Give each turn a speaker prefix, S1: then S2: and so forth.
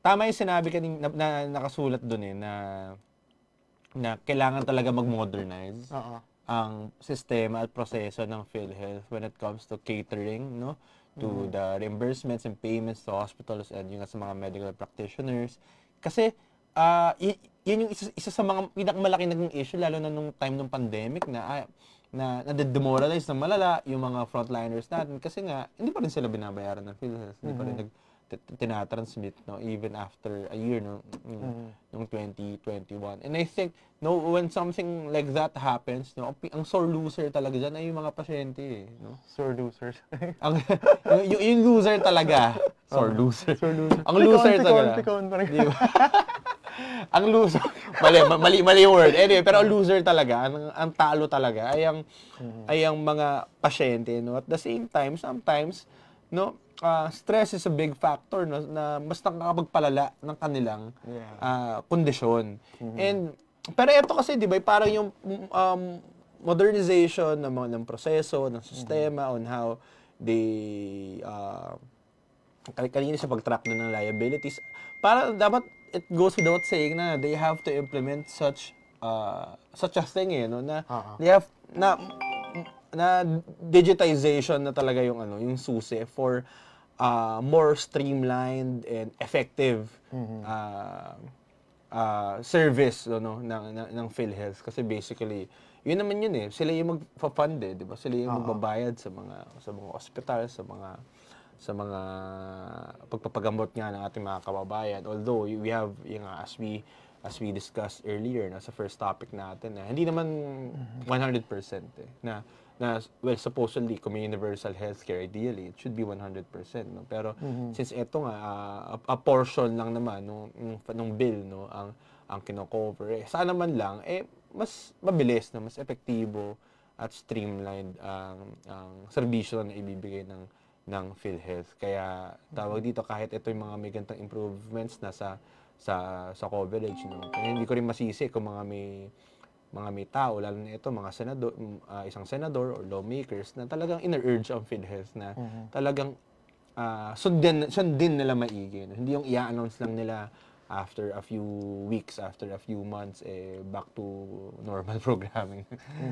S1: tama yung sinabi kanina na nakasulat doon na kailangan talaga mag-modernize ang sistema at proseso ng PhilHealth when it comes to catering, no? To the reimbursements and payments to hospitals and yung sa mga medical practitioners. Kasi yun yung isa sa mga pinakamalaki naging issue lalo na nung time ng pandemic na demoralize na malala yung mga frontliners natin kasi nga hindi pa rin sila binabayaran ng PhilHealth, hindi pa rin tinatransmit, no, even after a year, no, nung 2021. And I think, no, when something like that happens, no, ang sore loser talaga dyan ay yung mga pasyente, no?
S2: Sore losers.
S1: yung loser talaga. Sore loser. Ang loser talaga. Di ba? Ang loser. Mali yung word. Anyway, pero ang loser talaga, ang talo talaga ay ang mga pasyente, no? At the same time, sometimes, no, stress is a big factor, no, na mas nakakapagpalala ng kanilang kondisyon. Pero ito kasi, di ba, parang yung modernization ng proseso, ng sistema, on how they kanina sa pag-track na ng liabilities, para dapat it goes without saying na they have to implement such a thing, no, na they have na digitization na talaga yung yung susi for more streamlined and effective service, no, ng PhilHealth. Kasi basically yun naman yun sila yung magfa-fund, di ba? Sila yung magbabayad sa mga ospital, sa mga pagpapagamot nga ng ating mga kababayan. Although we have as we discussed earlier sa first topic natin, na hindi naman 100% well, supposedly kung may universal healthcare, ideally it should be 100%, no? Pero since ito nga a portion lang naman nung bill, no, ang kino-cover, sana man lang mas mabilis, na mas epektibo at streamlined ang serbisyo na ibibigay ng PhilHealth. Kaya tawag dito, kahit ito yung mga may ganitong improvements na sa coverage, no, kaya hindi ko rin masisi kung mga may tao, lalo na ito, mga senador, isang senador or lawmakers na talagang ina-urge ang PhilHealth na talagang sundin nila maigi. No? Hindi yung i-announce lang nila after a few weeks, after a few months, back to normal programming.